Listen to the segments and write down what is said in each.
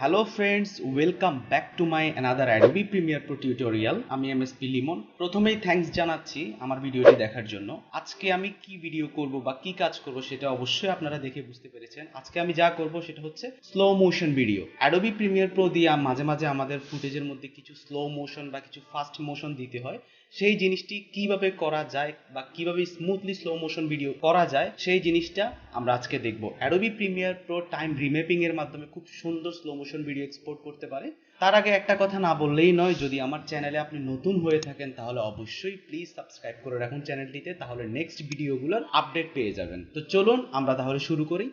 Hello friends, welcome back to my another Adobe Premiere Pro tutorial. আমি MSPLEMON। প্রথমেই thanks জানাচ্ছি আমার ভিডিওটি দেখার জন্য। আজকে আমি কি ভিডিও করব বা কি কাজ করব সেটা অবশ্যই আপনারা দেখে বুঝতে পেরেছেন। আজকে আমি যা করব সেটা হচ্ছে slow motion video. Adobe Premiere Pro দিয়ে মাঝে মাঝে আমাদের ফুটেজের মধ্যে কিছু স্লো মোশন বা কিছু ফাস্ট মোশন দিতে হয়। সেই জিনিসটি কিভাবে করা যায় বা কিভাবে স্মুথলি স্লো মোশন ভিডিও করা যায় সেই জিনিসটা আমরা আজকে দেখব। Adobe Premiere Pro টাইম রিম্যাপিং এর মাধ্যমে খুব সুন্দর স্লো মোশন ভিডিও এক্সপোর্ট করতে পারে। তার আগে একটা কথা না বললেই নয়, যদি আমার চ্যানেলে আপনি নতুন হয়ে থাকেন তাহলে অবশ্যই প্লিজ সাবস্ক্রাইব করে রাখুন চ্যানেলটিতে, তাহলে নেক্সট ভিডিওগুলোর আপডেট পেয়ে যাবেন। তো চলুন আমরা তাহলে শুরু করি।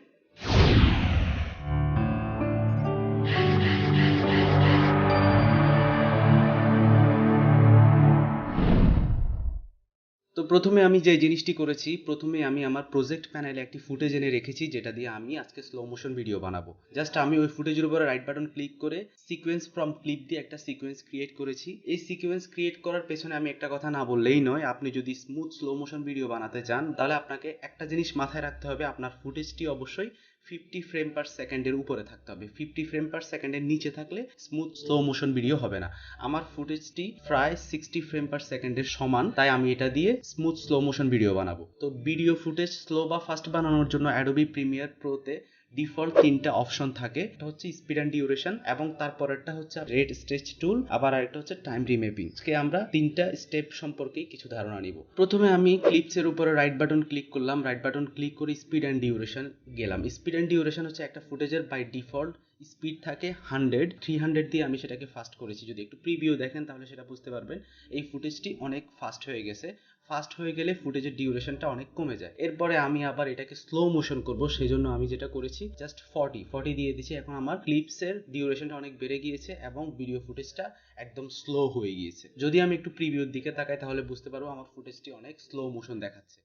তো প্রথমে আমি যে জিনিসটি করেছি, প্রথমে আমি আমার প্রজেক্ট প্যানেলে একটি ফুটেজ এনে রেখেছি যেটা দিয়ে আমি আজকে স্লো মোশন ভিডিও বানাবো। জাস্ট আমি ওই ফুটেজের উপরে রাইট বাটন ক্লিক করে সিকোয়েন্স ফ্রম ক্লিপ দিয়ে একটা সিকোয়েন্স ক্রিয়েট করেছি। এই সিকোয়েন্স ক্রিয়েট করার পেছনে আমি একটা কথা না বললেই নয়, আপনি যদি স্মুথ স্লো মোশন ভিডিও বানাতে চান তাহলে আপনাকে একটা জিনিস মাথায় রাখতে হবে, আপনার ফুটেজটি অবশ্যই 50 ফ্রেম পার সেকেন্ডের উপরে থাকতে হবে। 50 ফ্রেম পার সেকেন্ডের নিচে থাকলে স্মুথ স্লো মোশন ভিডিও হবে না। আমার ফুটেজটি প্রায় 60 ফ্রেম পার সেকেন্ডের সমান, তাই আমি এটা দিয়ে স্মুথ স্লো মোশন ভিডিও বানাবো। তো ভিডিও ফুটেজ স্লো বা ফাস্ট বানানোর জন্য অ্যাডোবি প্রিমিয়ার প্রোতে ডিফল্ট তিনটা অপশন থাকে। এটা হচ্ছে স্পিড অ্যান্ড ডিউরেশন, এবং তারপরেরটা হচ্ছে রেট স্ট্রেচ টুল, আবার আরেকটা হচ্ছে টাইম রিম্যাপিং। আজকে আমরা তিনটা স্টেপ সম্পর্কে কিছু ধারণা নিব। প্রথমে আমি ক্লিপসের উপরে রাইট বাটন ক্লিক করলাম, রাইট বাটন ক্লিক করে স্পিড অ্যান্ড ডিউরেশন গেলাম। স্পিড অ্যান্ড ডিউরেশন হচ্ছে একটা ফুটেজের বাই ডিফল্ট স্পিড থাকে 100, 300 দিয়ে আমি সেটাকে ফাস্ট করেছি। যদি একটু প্রিভিউ দেখেন তাহলে সেটা বুঝতে পারবেন এই ফুটেজটি অনেক ফাস্ট হয়ে গেছে। ফাস্ট হয়ে গেলে ফুটেজের ডিউরেশনটা অনেক কমে যায়। এরপরে আমি আবার এটাকে স্লো মোশন করব, সেই জন্য আমি যেটা করেছি জাস্ট 40 দিয়ে দিয়েছি। এখন আমার ক্লিপসের ডিউরেশনটা অনেক বেড়ে গিয়েছে এবং ভিডিও ফুটেজটা একদম স্লো হয়ে গিয়েছে। যদি আমি একটু প্রিভিউর দিকে তাকাই তাহলে বুঝতে পারবো আমার ফুটেজটি অনেক স্লো মোশন দেখাচ্ছে।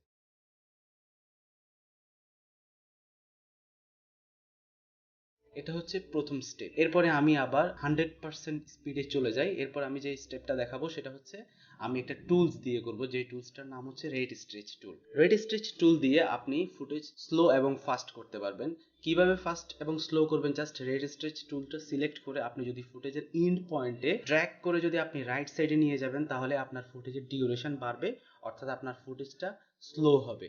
এটা হচ্ছে প্রথম স্টেপ। এরপরে আমি আবার 100% স্পিডে চলে যাই। এরপর আমি যে স্টেপটা দেখাবো সেটা হচ্ছে আমি একটা টুলস দিয়ে করব, যে টুলসটার নাম হচ্ছে রেট স্ট্রেচ টুল। রেট স্ট্রেচ টুল দিয়ে আপনি ফুটেজ স্লো এবং ফাস্ট করতে পারবেন। কিভাবে ফাস্ট এবং স্লো করবেন, জাস্ট রেট স্ট্রেচ টুলটা সিলেক্ট করে আপনি যদি ফুটেজের এন্ড পয়েন্টে ড্র্যাগ করে যদি আপনি রাইট সাইডে নিয়ে যাবেন তাহলে আপনার ফুটেজের ডিউরেশন বাড়বে, অর্থাৎ আপনার ফুটেজটা স্লো হবে।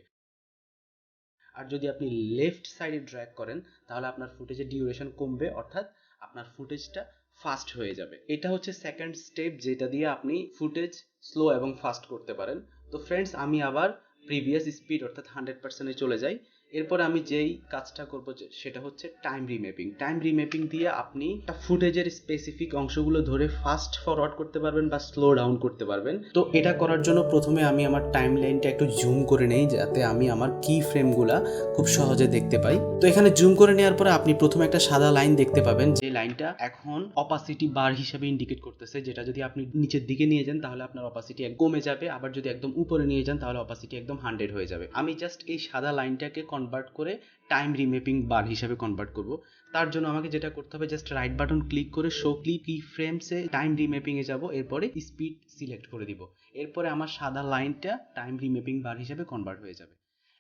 আর যদি আপনি লেফট সাইডে ড্র্যাগ করেন তাহলে আপনার ফুটেজের ডিউরেশন কমবে, অর্থাৎ আপনার ফুটেজটা ফাস্ট হয়ে যাবে। এটা হচ্ছে সেকেন্ড স্টেপ, যেটা দিয়ে আপনি ফুটেজ স্লো এবং ফাস্ট করতে পারেন। তো ফ্রেন্ডস, আমি আবার প্রিভিয়াস স্পিড অর্থাৎ 100%-এ চলে যাই। এরপর আমি যেই কাজটা করব সেটা হচ্ছে টাইম রিম্যাপিং। টাইম রিম্যাপিং দিয়ে আপনি একটা ফুটেজের স্পেসিফিক অংশগুলো ধরে ফাস্ট ফরওয়ার্ড করতে পারবেন বা স্লো ডাউন করতে পারবেন। তো এটা করার জন্য প্রথমে আমি আমার টাইম লাইনটা একটু জুম করে নেই, যাতে আমি আমার কি ফ্রেমগুলা খুব সহজে দেখতে পাই। তো এখানে জুম করে নেওয়ার পরে আপনি প্রথমে একটা সাদা লাইন দেখতে পাবেন, যে লাইনটা এখন অপাসিটি বার হিসেবে ইন্ডিকেট করতেছে, যেটা যদি আপনি নিচের দিকে নিয়ে যান তাহলে আপনার অপাসিটি কমে যাবে, আবার যদি একদম উপরে নিয়ে যান তাহলে অপাসিটি একদম 100 হয়ে যাবে। আমি জাস্ট এই সাদা লাইনটাকে কনভার্ট করে টাইম রিম্যাপিং বার হিসেবে কনভার্ট করব। তার জন্য আমাকে যেটা করতে হবে, জাস্ট রাইট বাটন ক্লিক করে শো ক্লিপ কি ফ্রেমসে টাইম রিম্যাপিং এ যাব, এরপরে স্পিড সিলেক্ট করে দিব। এরপরে আমার সাদা লাইনটা টাইম রিম্যাপিং বার হিসেবে কনভার্ট হয়ে যাবে।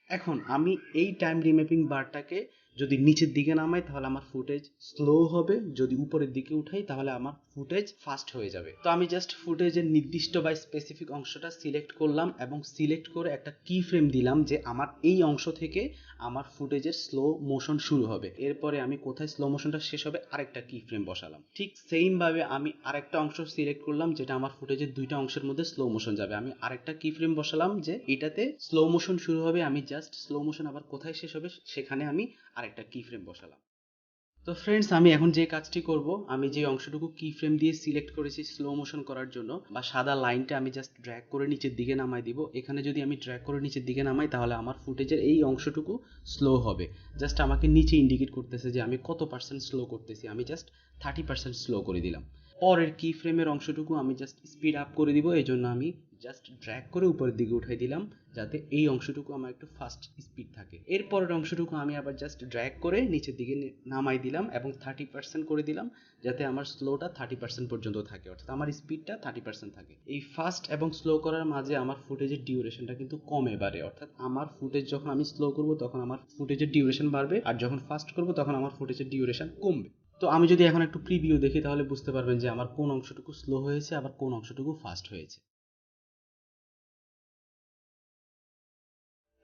এখন আমি এই টাইম রিম্যাপিং বারটাকে যদি নিচের দিকে নামাই তাহলে আমার ফুটেজ স্লো হবে, যদি উপরের দিকে উঠাই তাহলে আমার ফুটেজ ফাস্ট হয়ে যাবে। তো আমি জাস্ট ফুটেজের নির্দিষ্ট বা স্পেসিফিক অংশটা সিলেক্ট করলাম এবং সিলেক্ট করে একটা কি ফ্রেম দিলাম যে আমার এই অংশ থেকে আমার ফুটেজের স্লো মোশন শুরু হবে। এরপরে আমি কোথায় স্লো মোশনটা শেষ হবে আরেকটা কি ফ্রেম বসালাম। ঠিক সেম ভাবে আমি আরেকটা অংশ সিলেক্ট করলাম যেটা আমার ফুটেজের দুইটা অংশের মধ্যে স্লো মোশন যাবে। আমি আরেকটা কি ফ্রেম বসালাম যে এটাতে স্লো মোশন শুরু হবে, আমি জাস্ট স্লো মোশন আবার কোথায় শেষ হবে সেখানে আমি আরেকটা কি ফ্রেম বসালাম। তো ফ্রেন্ডস, আমি এখন যে কাজটি করব, আমি যে অংশটুকু কি ফ্রেম দিয়ে সিলেক্ট করেছি স্লো মোশন করার জন্য বা সাদা লাইনটা আমি জাস্ট ড্র্যাগ করে নিচের দিকে নামাই দিব। এখানে যদি আমি ড্র্যাগ করে নিচের দিকে নামাই তাহলে আমার ফুটেজের এই অংশটুকু স্লো হবে। জাস্ট আমাকে নিচে ইন্ডিকেট করতেছে যে আমি কত পার্সেন্ট স্লো করতেছি। আমি জাস্ট 30% স্লো করে দিলাম। পরের কি ফ্রেমের অংশটুকু আমি জাস্ট স্পিড আপ করে দিব, এই জন্য আমি জাস্ট ড্র্যাগ করে উপরের দিকে উঠাই দিলাম যাতে এই অংশটুকু আমার একটু ফাস্ট স্পিড থাকে। এরপরের অংশটুকু আমি আবার জাস্ট ড্র্যাগ করে নিচের দিকে নামাই দিলাম এবং 30% করে দিলাম যাতে আমার স্লোটা 30% পর্যন্ত থাকে, অর্থাৎ আমার স্পিডটা 30% থাকে। এই ফাস্ট এবং স্লো করার মাঝে আমার ফুটেজের ডিউরেশনটা কিন্তু কমে বাড়ে, অর্থাৎ আমার ফুটেজ যখন আমি স্লো করব তখন আমার ফুটেজের ডিউরেশন বাড়বে, আর যখন ফাস্ট করব তখন আমার ফুটেজের ডিউরেশন কমবে। তো আমি যদি এখন একটু প্রিভিউ দেখি তাহলে বুঝতে পারবেন যে আমার কোন অংশটুকু স্লো হয়েছে আবার কোন অংশটুকু ফাস্ট হয়েছে।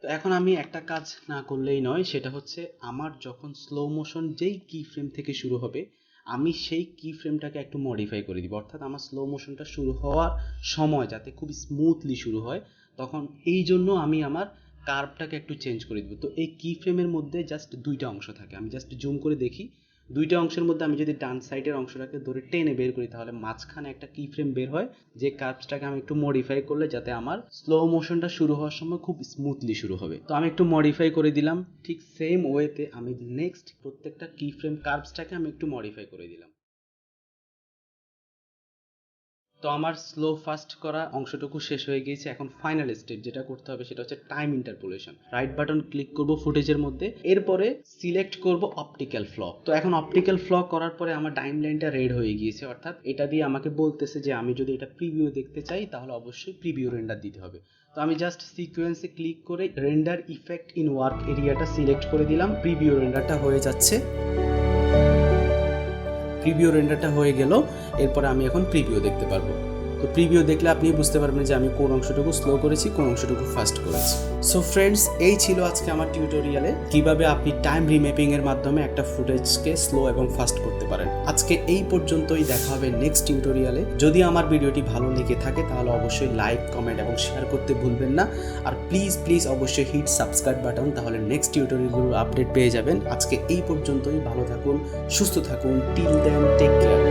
তো এখন আমি একটা কাজ না করলেই নয়, সেটা হচ্ছে আমার যখন স্লো মোশন যেই কি ফ্রেম থেকে শুরু হবে আমি সেই কি ফ্রেমটাকে একটু মডিফাই করে দিব, অর্থাৎ আমার স্লো মোশনটা শুরু হওয়ার সময় যাতে খুব স্মুথলি শুরু হয়, তখন এই জন্য আমি আমার কার্ভটাকে একটু চেঞ্জ করে দিব। তো এই কি ফ্রেমের মধ্যে জাস্ট দুইটা অংশ থাকে, আমি জাস্ট জুম করে দেখি দুইটা অংশের মধ্যে আমি যদি ডান সাইডের অংশটাকে ধরে টেনে বের করি তাহলে মাঝখানে একটা কি ফ্রেম বের হয়, যে কার্ভসটাকে আমি একটু মডিফাই করলে যাতে আমার স্লো মোশনটা শুরু হওয়ার সময় খুব স্মুথলি শুরু হবে। তো আমি একটু মডিফাই করে দিলাম, ঠিক সেম ওয়েতে আমি নেক্সট প্রত্যেকটা কি ফ্রেম কার্ভসটাকে আমি একটু মডিফাই করে দিলাম। তো আমার স্লো ফাস্ট করা অংশটুকু শেষ হয়ে গিয়েছে। এখন ফাইনাল স্টেপ যেটা করতে হবে সেটা হচ্ছে time interpolation. Right button click করব ফুটেজের মধ্যে, এরপরে সিলেক্ট করব অপটিক্যাল ফ্ল। তো এখন অপটিক্যাল ফ্ল করার পরে আমার টাইমলাইনটা রেড হয়ে গিয়েছে, অর্থাৎ এটা দিয়ে আমাকে বলতেছে যে আমি যদি এটা প্রিভিউ দেখতে চাই তাহলে অবশ্যই প্রিভিউ রেন্ডার দিতে হবে। তো আমি জাস্ট সিকোয়েন্সে ক্লিক করে রেন্ডার ইফেক্ট ইন ওয়ার্ক এরিয়াটা সিলেক্ট করে দিলাম, প্রিভিউ রেন্ডারটা হয়ে যাচ্ছে। প্রিভিউ রেন্ডারটা হয়ে গেল, এরপরে আমি এখন প্রিভিউ দেখতে পারবো। তো প্রিভিউ দেখলে আপনি বুঝতে পারবেন যে আমি কোন অংশটুকু স্লো করেছি কোন অংশটুকু ফাস্ট করেছি। সো ফ্রেন্ডস, এই ছিল আজকে আমার টিউটোরিয়ালে কিভাবে আপনি টাইম রিম্যাপিং এর মাধ্যমে একটা ফুটেজকে স্লো এবং ফাস্ট করতে পারেন। আজকে এই পর্যন্তই, দেখা হবে নেক্সট টিউটোরিয়ালে। যদি আমার ভিডিওটি ভালো লেগে থাকে তাহলে অবশ্যই লাইক, কমেন্ট এবং শেয়ার করতে ভুলবেন না। আর প্লিজ অবশ্যই হিট সাবস্ক্রাইব বাটন, তাহলে নেক্সট টিউটোরিয়ালগুলোর আপডেট পেয়ে যাবেন। আজকে এই পর্যন্তই, ভালো থাকুন, সুস্থ থাকুন, টিল দেন টেক কেয়ার।